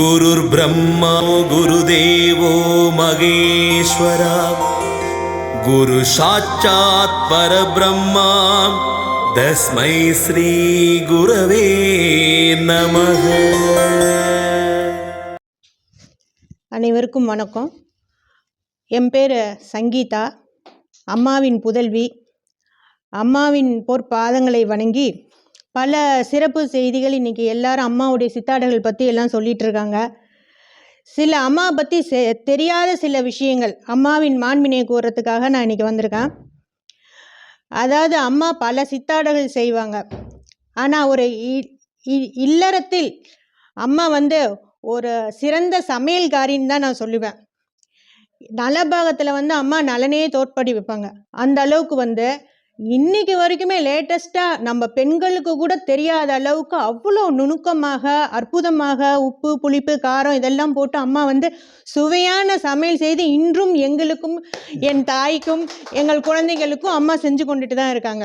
குருர் பிரம்மா குருதேவோ மகேஸ்வரா குரு சாட்சாத் பரபிரம்மா தஸ்மை ஸ்ரீ குரவே நமஹ. அனைவருக்கும் வணக்கம். என் பேர் சங்கீதா. அம்மாவின் புதல்வி. அம்மாவின் பொற்பாதங்களை வணங்கி பல சிறப்பு செய்திகள் இன்றைக்கி எல்லாரும் அம்மாவுடைய சித்தாடல்கள் பற்றி எல்லாம் சொல்லிகிட்டு இருக்காங்க. சில அம்மா பற்றி தெரியாத சில விஷயங்கள் அம்மாவின் மாண்பினை கூறுறதுக்காக நான் இன்றைக்கி வந்திருக்கேன். அதாவது அம்மா பல சித்தாடல்கள் செய்வாங்க. ஆனால் ஒரு இல்லறத்தில் அம்மா ஒரு சிறந்த சமையல்காரின்னு தான் நான் சொல்லுவேன். நலபாகத்தில் அம்மா நலனே தோற்படி வைப்பாங்க. அந்த அளவுக்கு இன்னைக்கு வரைக்குமே லேட்டஸ்ட்டாக நம்ம பெண்களுக்கு கூட தெரியாத அளவுக்கு அவ்வளோ நுணுக்கமாக அற்புதமாக உப்பு புளிப்பு காரம் இதெல்லாம் போட்டு அம்மா சுவையான சமையல் செய்து இன்றும் எங்களுக்கும் என் தாய்க்கும் எங்கள் குழந்தைகளுக்கும் அம்மா செஞ்சு கொண்டுட்டு தான் இருக்காங்க.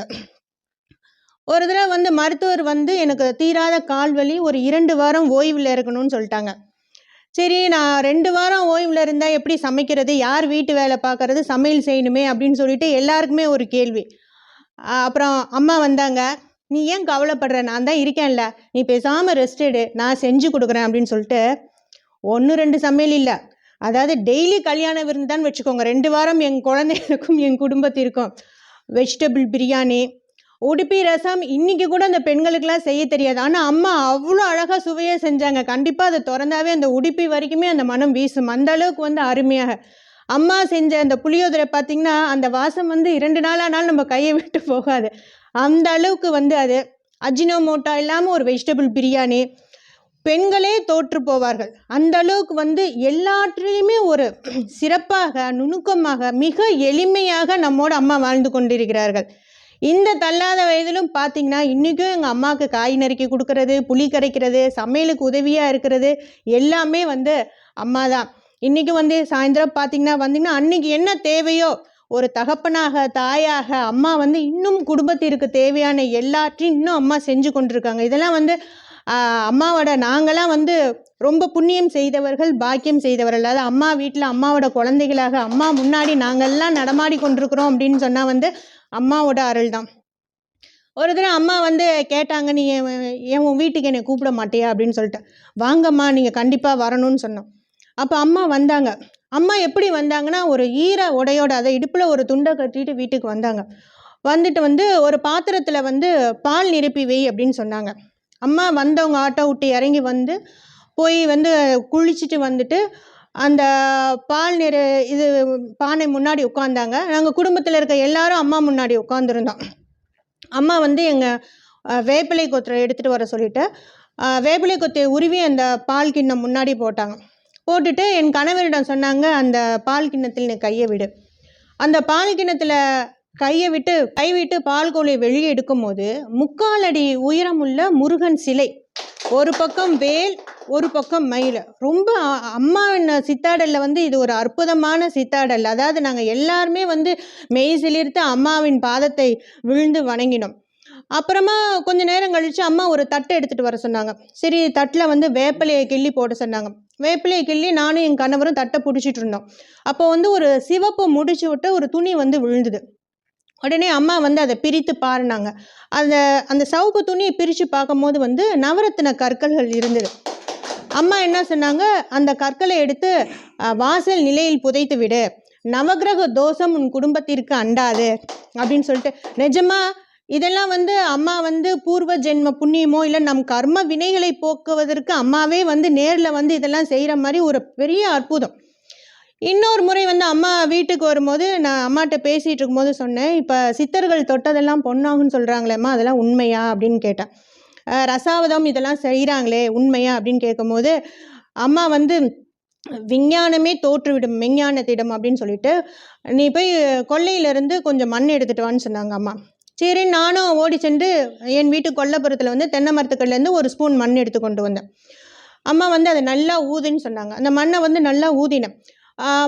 ஒரு தடவை மருத்துவர் எனக்கு தீராத கால்வலி, ஒரு 2 வாரம் ஓய்வில் இருக்கணும்னு சொல்லிட்டாங்க. சரி, நான் 2 வாரம் ஓய்வில் இருந்தால் எப்படி சமைக்கிறது, யார் வீட்டு வேலை பார்க்கறது, சமையல் செய்யணுமே அப்படின்னு சொல்லிட்டு எல்லாருக்குமே ஒரு கேள்வி. அப்புறம் அம்மா வந்தாங்க. நீ ஏன் கவலைப்படுற, நான் தான் இருக்கேன்ல, நீ பேசாமல் ரெஸ்ட் எடு, நான் செஞ்சு கொடுக்குறேன் அப்படின்னு சொல்லிட்டு 1-2 சமையல் இல்லை, அதாவது டெய்லி கல்யாண விருந்து தான் வச்சுக்கோங்க. 2 வாரம் என் குழந்தைகளுக்கும் என் குடும்பத்திற்கும் வெஜிடபிள் பிரியாணி, உடுப்பி ரசம். இன்றைக்கி கூட அந்த பெண்களுக்கெல்லாம் செய்ய தெரியாது. ஆனால் அம்மா அவ்வளோ அழகாக சுவையாக செஞ்சாங்க. கண்டிப்பாக அதை திறந்தாவே அந்த உடுப்பி வரைக்குமே அந்த மனம் வீசும். அந்த அளவுக்கு அருமையாக அம்மா செஞ்ச அந்த புளியோதரை பார்த்திங்கன்னா அந்த வாசம் 2 நாள் ஆனாலும் நம்ம கையை விட்டு போகாது. அந்த அளவுக்கு அது அஜினோமோட்டோ இல்லாமல் ஒரு வெஜிடபிள் பிரியாணி, பெண்களே தோற்று போவார்கள். அந்த அளவுக்கு எல்லாற்றிலையுமே ஒரு சிறப்பாக நுணுக்கமாக மிக எளிமையாக நம்மோட அம்மா வாழ்ந்து கொண்டிருக்கிறார்கள். இந்த தள்ளாத வயதிலும் பார்த்திங்கன்னா இன்றைக்கும் எங்கள் அம்மாவுக்கு காய் நறுக்கி கொடுக்கறது, புளி கரைக்கிறது, சமையலுக்கு உதவியாக இருக்கிறது எல்லாமே அம்மா தான். இன்றைக்கி சாயந்தரம் பார்த்திங்கன்னா அன்றைக்கி என்ன தேவையோ ஒரு தகப்பனாக தாயாக அம்மா இன்னும் குடும்பத்திற்கு தேவையான எல்லாத்தையும் இன்னும் அம்மா செஞ்சு கொண்டிருக்காங்க. இதெல்லாம் அம்மாவோட நாங்களாம் ரொம்ப புண்ணியம் செய்தவர்கள், பாக்கியம் செய்தவர்கள். அதாவது அம்மா வீட்டில் அம்மாவோட குழந்தைகளாக அம்மா முன்னாடி நாங்கள்லாம் நடமாடி கொண்டிருக்கிறோம் அப்படின்னு சொன்னால் அம்மாவோட அருள் தான். ஒரு தடவை அம்மா கேட்டாங்க, நீ உன் வீட்டுக்கு என்னை கூப்பிட மாட்டியா அப்படின்னு சொல்லிட்டு. வாங்கம்மா, நீங்கள் கண்டிப்பாக வரணும்னு சொன்னோம். அப்போ அம்மா வந்தாங்க. அம்மா எப்படி வந்தாங்கன்னா ஒரு ஈர உடையோட, அதை இடுப்பில் ஒரு துண்டை கட்டிட்டு வீட்டுக்கு வந்தாங்க. வந்துட்டு ஒரு பாத்திரத்தில் பால் நிரப்பி வை அப்படின்னு சொன்னாங்க. அம்மா வந்தவங்க ஆட்டோ விட்டு இறங்கி போய் குளிச்சுட்டு வந்துட்டு அந்த பால் இது பானை முன்னாடி உட்காந்தாங்க. நாங்கள் குடும்பத்தில் இருக்க எல்லாரும் அம்மா முன்னாடி உட்காந்துருந்தோம். அம்மா எங்கள் வேப்பிலை கொத்தரை எடுத்துகிட்டு வர சொல்லிவிட்டு வேப்பிலை கொத்தையை உருவி அந்த பால் கிண்ணம் முன்னாடி போட்டாங்க. போட்டுட்டு என் கணவரிடம் சொன்னாங்க, அந்த பால் கிண்ணத்தில் நீ கையை விடு. அந்த பால் கிண்ணத்தில் கைவிட்டு பால் கோலையை வெளியே எடுக்கும் போது 3/4 அடி உயரமுள்ள முருகன் சிலை, ஒரு பக்கம் வேல் ஒரு பக்கம் மயில். ரொம்ப அம்மாவின் சித்தாடலில் இது ஒரு அற்புதமான சித்தாடல். அதாவது நாங்கள் எல்லாருமே மெய் சிலிர்த்து அம்மாவின் பாதத்தை விழுந்து வணங்கினோம். அப்புறமா கொஞ்ச நேரம் கழித்து அம்மா ஒரு தட்டை எடுத்துகிட்டு வர சொன்னாங்க. சரி, தட்டில் வேப்பிலையை கிள்ளி போட சொன்னாங்க. வேப்பிலையை கிள்ளி நானும் என் கணவரும் தட்டை பிடிச்சிட்டு இருந்தோம். அப்போ ஒரு சிவப்பு முடிச்சு விட்டு ஒரு துணி விழுந்துது. உடனே அம்மா அதை பிரித்து பாருனாங்க. அந்த சிவப்பு துணியை பிரித்து பார்க்கும்போது நவரத்தின கற்கள்கள் இருந்தது. அம்மா என்ன சொன்னாங்க, அந்த கற்களை எடுத்து வாசல் நிலையில் புதைத்து விடு, நவகிரக தோஷம் உன் குடும்பத்திற்கு அண்டாது அப்படின்னு சொல்லிட்டு. நிஜமா இதெல்லாம் அம்மா பூர்வ ஜென்ம புண்ணியமோ இல்லை நம் கர்ம வினைகளை போக்குவதற்கு அம்மாவே நேரில் இதெல்லாம் செய்கிற மாதிரி ஒரு பெரிய அற்புதம். இன்னொரு முறை அம்மா வீட்டுக்கு வரும்போது நான் அம்மாட்ட பேசிகிட்டு இருக்கும்போது சொன்னேன், இப்போ சித்தர்கள் தொட்டதெல்லாம் பொன்னாகுன்னு சொல்கிறாங்களேம்மா, அதெல்லாம் உண்மையா அப்படின்னு கேட்டேன். ரசாவதம் இதெல்லாம் செய்கிறாங்களே உண்மையா அப்படின்னு கேட்கும்போது அம்மா விஞ்ஞானமே தோற்றுவிடும் மெஞ்ஞானத்திடம் அப்படின்னு சொல்லிட்டு, நீ போய் கொல்லையிலேருந்து கொஞ்சம் மண் எடுத்துகிட்டு வான்னு சொன்னாங்க அம்மா. சரி, நானும் ஓடி சென்று என் வீட்டு கொல்லைப்புறத்தில் தென்னை மரத்துக்கள்லேருந்து ஒரு ஸ்பூன் மண் எடுத்து கொண்டு வந்தேன். அம்மா அதை நல்லா ஊதுன்னு சொன்னாங்க. அந்த மண்ணை நல்லா ஊதினேன்.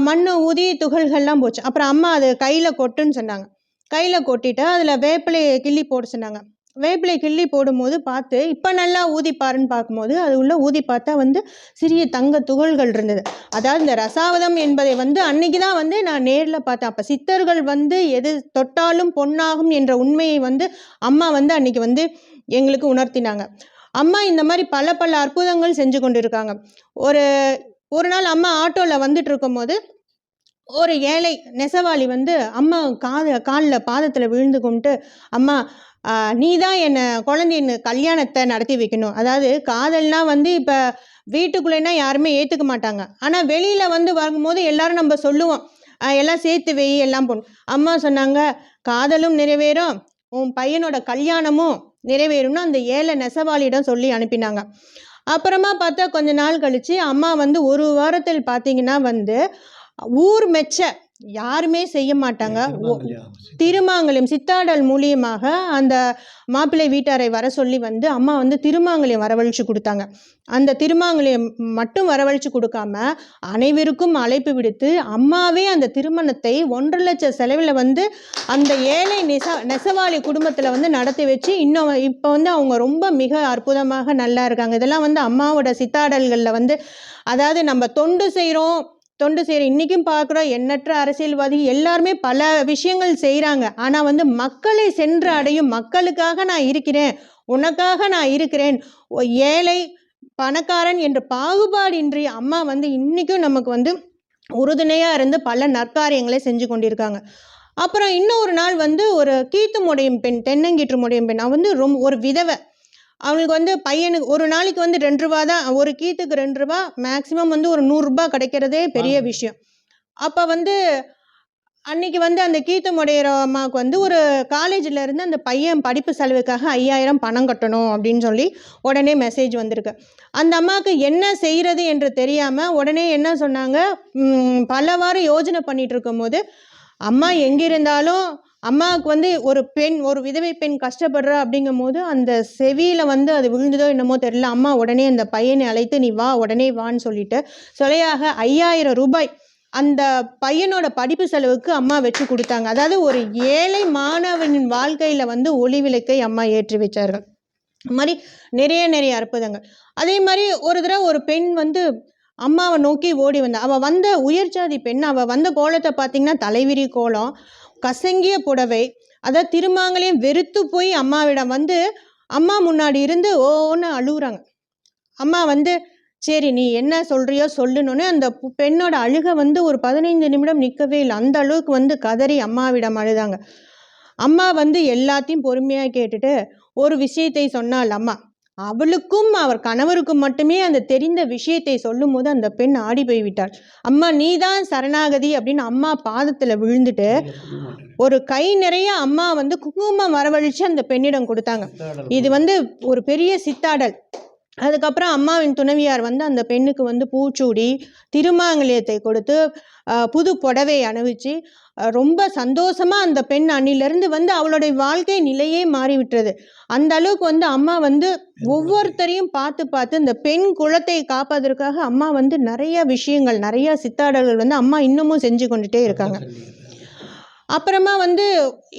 மண்ணை ஊதி துகள்கள்லாம் போச்சு. அப்புறம் அம்மா அது கையில் கொட்டுன்னு சொன்னாங்க. கையில் கொட்டிட்டு அதில் வேப்பிலையை கிள்ளி போட சொன்னாங்க. வேப்பிலை கிள்ளி போடும்போது பார்த்து இப்போ நல்லா ஊதிப்பாருன்னு பார்க்கும்போது அது உள்ள ஊதி பார்த்தா வந்து சிறிய தங்க துகள்கள் இருந்தது. அதாவது இந்த ரசாவதம் என்பதை வந்து அன்னைக்கு தான் வந்து நான் நேரில் பார்த்தேன். அப்போ சித்தர்கள் வந்து எது தொட்டாலும் பொன்னாகும் என்ற உண்மையை வந்து அம்மா வந்து அன்னைக்கு வந்து எங்களுக்கு உணர்த்தினாங்க. அம்மா இந்த மாதிரி பல பல அற்புதங்கள் செஞ்சு கொண்டு இருக்காங்க. ஒரு நாள் அம்மா ஆட்டோவில் வந்துட்டு இருக்கும்போது ஒரு ஏழை நெசவாளி வந்து அம்மா காலில் பாதத்தில் விழுந்து கும்பிட்டு, அம்மா நீ தான் என்னை குழந்தைன்னு கல்யாணத்தை நடத்தி வைக்கணும். அதாவது காதல்னா வந்து இப்போ வீட்டுக்குள்ளேனா யாருமே ஏற்றுக்க மாட்டாங்க. ஆனால் வெளியில் வந்து வரும்போது எல்லாரும் நம்ம சொல்லுவோம், எல்லாம் சேர்த்து வை எல்லாம் போகணும். அம்மா சொன்னாங்க, காதலும் நிறைவேறும், உன் பையனோட கல்யாணமும் நிறைவேறும்னு அந்த ஏழை நெசவாளியிடம் சொல்லி அனுப்பினாங்க. அப்புறமா பார்த்தா கொஞ்ச நாள் கழித்து அம்மா வந்து ஒரு வாரத்தில் பார்த்தீங்கன்னா வந்து ஊர் மெச்ச யாருமே செய்ய மாட்டாங்க. திருமாங்கல்யம் சித்தாடல் மூலியமாக அந்த மாப்பிள்ளை வீட்டாரை வர சொல்லி வந்து அம்மா வந்து திருமாங்கல்யம் வரவழைச்சு கொடுத்தாங்க. அந்த திருமாங்கல்யம் மட்டும் வரவழைச்சு கொடுக்காம அனைவருக்கும் அழைப்பு விடுத்து அம்மாவே அந்த திருமணத்தை 1.5 லட்சம் செலவில் வந்து அந்த ஏழை நெசவாளி குடும்பத்தில் வந்து நடத்தி வச்சு இன்னும் இப்போ வந்து அவங்க ரொம்ப மிக அற்புதமாக நல்லா இருக்காங்க. இதெல்லாம் வந்து அம்மாவோட சித்தாடல்களில் வந்து, அதாவது நம்ம தொண்டு செய்கிறோம் இன்றைக்கும் பார்க்குறோம். எண்ணற்ற அரசியல்வாதி எல்லாருமே பல விஷயங்கள் செய்கிறாங்க. ஆனால் வந்து மக்களை சென்று அடையும், மக்களுக்காக நான் இருக்கிறேன், உனக்காக நான் இருக்கிறேன், ஏழை பணக்காரன் என்ற பாகுபாடின்றி அம்மா வந்து இன்றைக்கும் நமக்கு வந்து உறுதுணையாக இருந்து பல நற்காரியங்களை செஞ்சு கொண்டிருக்காங்க. அப்புறம் இன்னொரு நாள் வந்து ஒரு கீத்து முடையும் பெண், தென்னங்கீற்று முடையும் பெண், அவன் வந்து ஒரு விதவை. அவங்களுக்கு வந்து பையனுக்கு ஒரு நாளைக்கு வந்து 2 ரூபா தான், ஒரு கீத்துக்கு 2 ரூபா, மேக்ஸிமம் வந்து ஒரு 100 ரூபா கிடைக்கிறதே பெரிய விஷயம். அப்போ வந்து அன்னைக்கு வந்து அந்த கீத்து முடையிற அம்மாவுக்கு வந்து ஒரு காலேஜில் இருந்து அந்த பையன் படிப்பு செலவுக்காக 5000 பணம் கட்டணும் அப்படின்னு சொல்லி உடனே மெசேஜ் வந்திருக்கு. அந்த அம்மாவுக்கு என்ன செய்கிறது என்று தெரியாமல் உடனே என்ன சொன்னாங்க, பல வாரம் யோஜனை பண்ணிட்டு இருக்கும்போது, அம்மா எங்கிருந்தாலும் அம்மாவுக்கு வந்து ஒரு விதவை பெண் கஷ்டப்படுறா அப்படிங்கும் போது அந்த செவியில் வந்து அது விழுந்ததோ என்னமோ தெரியல. அம்மா உடனே அந்த பையனை அழைத்து நீ வா, உடனே வான்னு சொல்லிட்டு சொலையாக 5000 ரூபாய் அந்த பையனோட படிப்பு செலவுக்கு அம்மா வச்சு கொடுத்தாங்க. அதாவது ஒரு ஏழை மாணவனின் வாழ்க்கையில் வந்து ஒளி விளக்கை அம்மா ஏற்றி வச்சார்கள். அது மாதிரி நிறைய அற்புதங்கள். அதே மாதிரி ஒரு தடவை ஒரு பெண் வந்து அம்மாவை நோக்கி ஓடி வந்தா. அவள் வந்த உயர்ஜாதி பெண். அவள் வந்த கோலத்தை பார்த்தீங்கன்னா தலைவிரி கோலம், கசங்கிய புடவை, அதாவது திருமாங்கலையும் வெறுத்து போய் அம்மாவிடம் வந்து அம்மா முன்னாடி இருந்து ஓன்னு அழுகுறாங்க. அம்மா வந்து சரி நீ என்ன சொல்கிறியோ சொல்லுன்னு அந்த பெண்ணோட அழுகை வந்து ஒரு 15 நிமிடம் நிற்கவே இல்லை. அந்த அளவுக்கு வந்து கதறி அம்மாவிடம் அழுதாங்க. அம்மா வந்து எல்லாத்தையும் பொறுமையாக கேட்டுட்டு ஒரு விஷயத்தை சொன்னாள் அம்மா. அவளுக்கும் அவர் கணவருக்கும் மட்டுமே அந்த தெரிந்த விஷயத்தை சொல்லும் போது அந்த பெண் ஆடி போய்விட்டாள். அம்மா நீதான் சரணாகதி அப்படின்னு அம்மா பாதத்தில் விழுந்துட்டு ஒரு கை நிறைய அம்மா வந்து குங்குமம் வரவழைச்சு அந்த பெண்ணிடம் கொடுத்தாங்க. இது வந்து ஒரு பெரிய சித்தாடல். அதுக்கப்புறம் அம்மாவின் துணைவியார் வந்து அந்த பெண்ணுக்கு வந்து பூச்சூடி திருமாங்கல்யத்தை கொடுத்து புது புடவை அணிவிச்சு ரொம்ப சந்தோஷமாக அந்த பெண் அன்னிலிருந்து வந்து அவளுடைய வாழ்க்கை நிலையே மாறிவிட்டது. அந்த அளவுக்கு வந்து அம்மா வந்து ஒவ்வொருத்தரையும் பார்த்து இந்த பெண் குலத்தை காப்பதற்காக அம்மா வந்து நிறைய விஷயங்கள், நிறைய சித்தாடல்கள் வந்து அம்மா இன்னமும் செஞ்சு கொண்டுட்டே இருக்காங்க. அப்புறமா வந்து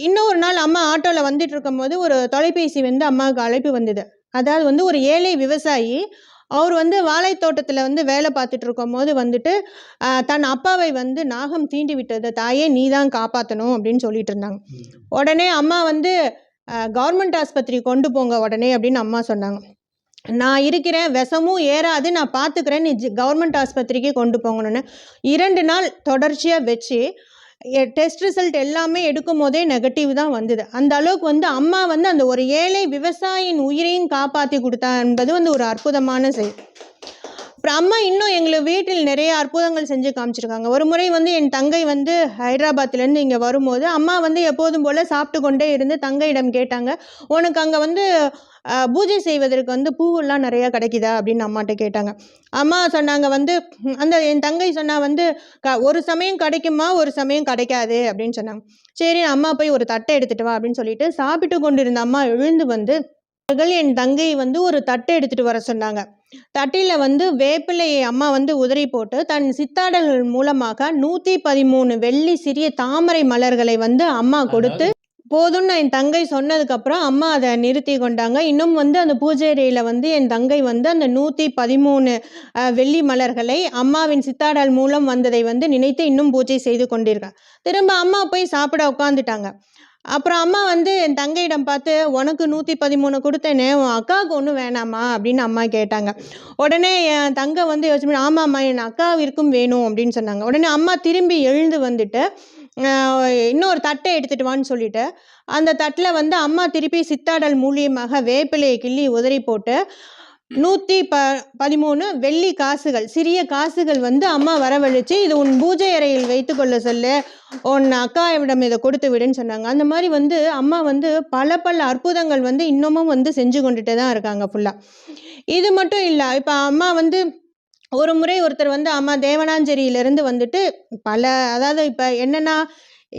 இன்னொரு நாள் அம்மா ஆட்டோவில் வந்துட்டு இருக்கும்போது ஒரு தொலைபேசி வந்து அம்மாவுக்கு அழைப்பு வந்தது. அதாவது வந்து ஒரு ஏழை விவசாயி, அவர் வந்து வாழை தோட்டத்தில் வந்து வேலை பார்த்துட்டு இருக்கும் போது வந்துட்டு தன் அப்பாவை வந்து நாகம் தீண்டி விட்டது, தாயே நீ தான் காப்பாற்றணும் அப்படின்னு சொல்லிட்டு இருந்தாங்க. உடனே அம்மா வந்து கவர்மெண்ட் ஆஸ்பத்திரி கொண்டு போங்க உடனே அப்படின்னு அம்மா சொன்னாங்க. நான் இருக்கிறேன், விஷமும் ஏறாது, நான் பார்த்துக்கிறேன், நீ கவர்மெண்ட் ஆஸ்பத்திரிக்கு கொண்டு போங்கன்னு 2 நாள் தொடர்ச்சியாக வச்சு டெஸ்ட் ரிசல்ட் எல்லாமே எடுக்கும் போதே நெகட்டிவ் தான் வந்தது. அந்த அளவுக்கு வந்து அம்மா வந்து அந்த ஒரு ஏழை விவசாயியின் உயிரையும் காப்பாற்றி கொடுத்தா என்பது வந்து ஒரு அற்புதமான செயல். அப்புறம் அம்மா இன்னும் எங்களுக்கு வீட்டில் நிறைய அற்புதங்கள் செஞ்சு காமிச்சிருக்காங்க. ஒரு முறை வந்து என் தங்கை வந்து ஹைதராபாத்லேருந்து இங்கே வரும்போது அம்மா வந்து எப்போதும் போல் சாப்பிட்டு கொண்டே இருந்து தங்கையிடம் கேட்டாங்க, உனக்கு அங்கே வந்து பூஜை செய்வதற்கு வந்து பூவெல்லாம் நிறையா கிடைக்குதா அப்படின்னு அம்மாட்ட கேட்டாங்க. அம்மா சொன்னாங்க வந்து என் தங்கை சொன்னால் வந்து ஒரு சமயம் கிடைக்குமா, ஒரு சமயம் கிடைக்காது அப்படின்னு சொன்னாங்க. சரி அம்மா போய் ஒரு தட்டை எடுத்துகிட்டு வா அப்படின்னு சொல்லிட்டு சாப்பிட்டு கொண்டிருந்த அம்மா எழுந்து வந்து என் தங்கை வந்து ஒரு தட்டை எடுத்துகிட்டு வர சொன்னாங்க. தட்டில் வந்து வேப்பிலையை அம்மா வந்து உதறி போட்டு தன் சித்தாடல்கள் மூலமாக 113 வெள்ளி சிறிய தாமரை மலர்களை வந்து அம்மா கொடுத்து போதும்னு என் தங்கை சொன்னதுக்கப்புறம் அம்மா அதை நிறுத்தி கொண்டாங்க. இன்னும் வந்து அந்த பூஜை அறையில் வந்து என் தங்கை வந்து அந்த 113 வெள்ளி மலர்களை அம்மாவின் சித்தாடல் மூலம் வந்ததை வந்து நினைத்து இன்னும் பூஜை செய்து கொண்டிருக்காங்க. திரும்ப அம்மா போய் சாப்பிட உட்காந்துட்டாங்க. அப்புறம் அம்மா வந்து என் தங்கையிடம் பார்த்து, "உனக்கு 113 கொடுத்தேனே, உன் அக்காவுக்கு ஒன்றும் வேணாமா?" அப்படின்னு அம்மா கேட்டாங்க. உடனே என் தங்கை வந்து யோசிச்சு, "ஆமாம்மா, என் அக்காவிற்கும் வேணும்" அப்படின்னு சொன்னாங்க. உடனே அம்மா திரும்பி எழுந்து வந்துட்டு, இன்னொரு தட்டை எடுத்துட்டு வான்னு சொல்லிட்டு, அந்த தட்டில் வந்து அம்மா திருப்பி சித்தாடல் மூலியமாக வேப்பிலையை கிள்ளி உதறி போட்டு 113 வெள்ளி காசுகள், சிறிய காசுகள் வந்து அம்மா வரவழைச்சு, "இது உன் பூஜை அறையில் வைத்துக்கொள்ள சொல்லு, உன் அக்காவிடம் இதை கொடுத்து விடுன்னு" சொன்னாங்க. அந்த மாதிரி வந்து அம்மா வந்து பல அற்புதங்கள் வந்து இன்னமும் வந்து செஞ்சு கொண்டுட்டே தான் இருக்காங்க ஃபுல்லா. இது மட்டும் இல்ல, இப்ப அம்மா வந்து ஒரு முறை ஒருத்தர் வந்து அம்மா தேவனாஞ்சேரியிலிருந்து வந்துட்டு அதாவது இப்ப என்னன்னா,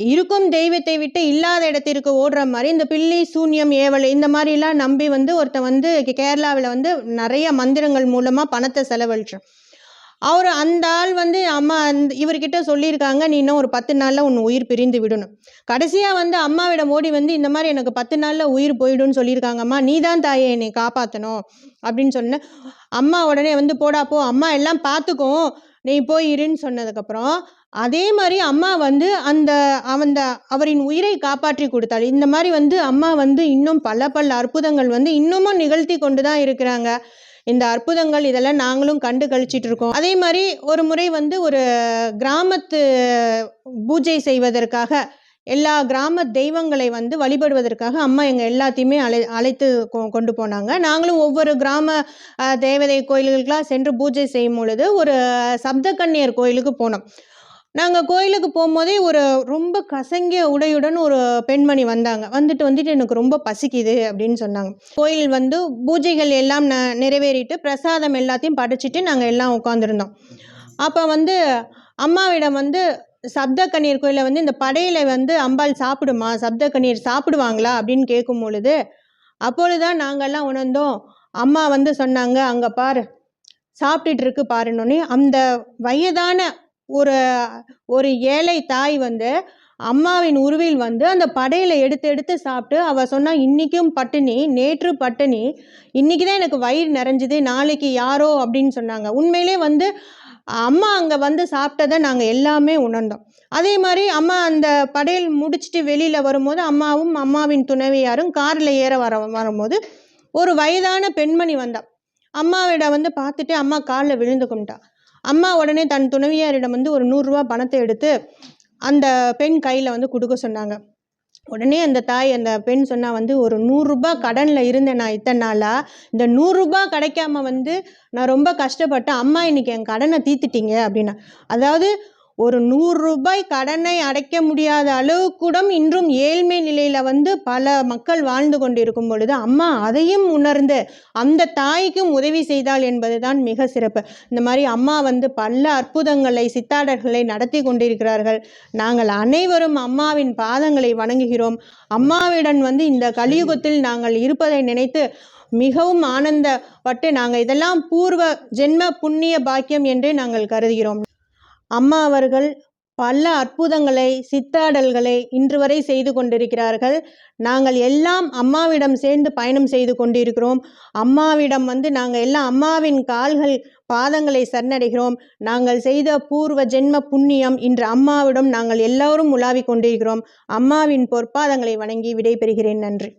இருக்கும் தெய்வத்தை விட்டு இல்லாத இடத்திற்கு ஓடுற மாதிரி இந்த பில்லி, சூனியம், ஏவல் இந்த மாதிரிலாம் நம்பி வந்து ஒருத்தன் வந்து கேரளாவில் வந்து நிறைய மந்திரங்கள் மூலமா பணத்தை செலவழிச்சான். அந்த ஆள் வந்து அம்மா இவர்கிட்ட சொல்லியிருக்காங்க, "நீ இன்னும் ஒரு 10 நாளில் உன் உயிர் பிரிந்து விடணும்." கடைசியாக வந்து அம்மாவிடம் ஓடி வந்து, "இந்த மாதிரி எனக்கு 10 நாளில் உயிர் போயிடும்னு சொல்லியிருக்காங்கம்மா, நீ தான் தாயே என்னை காப்பாற்றணும்" அப்படின்னு சொன்னேன். அம்மா உடனே வந்து, "போடா போ, அம்மா எல்லாம் பார்த்துக்கும், நீ போய் இருன்னு" சொன்னதுக்கப்புறம் அதே மாதிரி அம்மா வந்து அவரின் உயிரை காப்பாற்றி கொடுத்தாள். இந்த மாதிரி வந்து அம்மா வந்து இன்னும் பல அற்புதங்கள் வந்து இன்னமும் நிகழ்த்தி கொண்டு தான் இருக்கிறாங்க. இந்த அற்புதங்கள் இதெல்லாம் நாங்களும் கண்டு கழிச்சிட்டு இருக்கோம். அதே மாதிரி ஒரு முறை வந்து ஒரு கிராமத்து பூஜை செய்வதற்காக எல்லா கிராம தெய்வங்களை வந்து வழிபடுவதற்காக அம்மா எங்கள் எல்லாத்தையுமே அழைத்து கொண்டு போனாங்க. நாங்களும் ஒவ்வொரு கிராம தேவதை கோயில்களுக்கெல்லாம் சென்று பூஜை செய்யும் பொழுது ஒரு சப்தகன்னியர் கோயிலுக்கு போனோம். நாங்கள் கோயிலுக்கு போகும்போதே ஒரு ரொம்ப கசங்கிய உடையுடன் ஒரு பெண்மணி வந்தாங்க. வந்துட்டு "எனக்கு ரொம்ப பசிக்குது" அப்படின்னு சொன்னாங்க. கோயில் வந்து பூஜைகள் எல்லாம் நிறைவேறிட்டு பிரசாதம் எல்லாத்தையும் படைச்சிட்டு நாங்கள் எல்லாம் உட்காந்துருந்தோம். அப்போ வந்து அம்மாவிடம் வந்து, "சப்தகன்னியர் கோயிலில் வந்து இந்த படையில வந்து அம்பாள் சாப்பிடுமா, சப்தகன்னியர் சாப்பிடுவாங்களா?" அப்படின்னு கேட்கும் பொழுது அப்பொழுதுதான் நாங்கள்லாம் உணர்ந்தோம். அம்மா வந்து சொன்னாங்க, "அங்கே பாரு, சாப்பிட்டுட்டு இருக்கு பாருன்னொன்னே." அந்த வயதான ஒரு ஏழை தாய் வந்து அம்மாவின் உருவில் வந்து அந்த படையில எடுத்து சாப்பிட்டு அவ சொன்னா, "இன்னைக்கும் பட்டினி, நேற்று பட்டினி, இன்னைக்கு தான் எனக்கு வயிறு நிறைஞ்சுது, நாளைக்கு யாரோ" அப்படின்னு சொன்னாங்க. உண்மையிலே வந்து அம்மா அங்கே வந்து சாப்பிட்டதை நாங்கள் எல்லாமே உணர்ந்தோம். அதே மாதிரி அம்மா அந்த படையல் முடிச்சுட்டு வெளியில் வரும்போது அம்மாவும் அம்மாவின் துணைவியாரும் காரில் ஏற வரும்போது ஒரு வயதான பெண்மணி வந்தா. அம்மாவிடம் வந்து பார்த்துட்டு அம்மா காலில் விழுந்து கும்பிட்டா. அம்மா உடனே தன் துணைவியாரிடம் வந்து ஒரு 100 ரூபா பணத்தை எடுத்து அந்த பெண் கையில் வந்து கொடுக்க சொன்னாங்க. உடனே அந்த பெண் சொன்னா வந்து, "ஒரு 100 ரூபா கடனில் இருந்தேன் நான் இத்தனை நாளாக, இந்த 100 ரூபா கிடைக்காம வந்து நான் ரொம்ப கஷ்டப்பட்டேன், அம்மா இன்னைக்கு என் கடனை தீர்த்துட்டீங்க" அப்படின்னா. அதாவது ஒரு 100 ரூபாய் கடனை அடைக்க முடியாத அளவுக்கு கூட இன்றும் ஏழ்மை நிலையில் வந்து பல மக்கள் வாழ்ந்து கொண்டிருக்கும் பொழுது அம்மா அதையும் உணர்ந்து அந்த தாய்க்கும் உதவி செய்தாள் என்பது தான் மிக சிறப்பு. இந்த மாதிரி அம்மா வந்து பல அற்புதங்களை, சித்தாடல்களை நடத்தி கொண்டிருக்கிறார்கள். நாங்கள் அனைவரும் அம்மாவின் பாதங்களை வணங்குகிறோம். அம்மாவிடம் வந்து இந்த கலியுகத்தில் நாங்கள் இருப்பதை நினைத்து மிகவும் ஆனந்தப்பட்டு நாங்கள் இதெல்லாம் பூர்வ ஜென்ம புண்ணிய பாக்கியம் என்று நாங்கள் கருதுகிறோம். அம்மா அவர்கள் பல அற்புதங்களை, சித்தாடல்களை இன்று வரை செய்து கொண்டிருக்கிறார்கள். நாங்கள் எல்லாம் அம்மாவிடம் சேர்ந்து பயணம் செய்து கொண்டிருக்கிறோம். அம்மாவிடம் வந்து நாங்கள் எல்லாம் அம்மாவின் பாதங்களை சரணடைகிறோம். நாங்கள் செய்த பூர்வ ஜென்ம புண்ணியம் இன்று அம்மாவிடம் நாங்கள் எல்லோரும் உலாவிக் கொண்டிருக்கிறோம். அம்மாவின் பொற்பாதங்களை வணங்கி விடைபெறுகிறேன். நன்றி.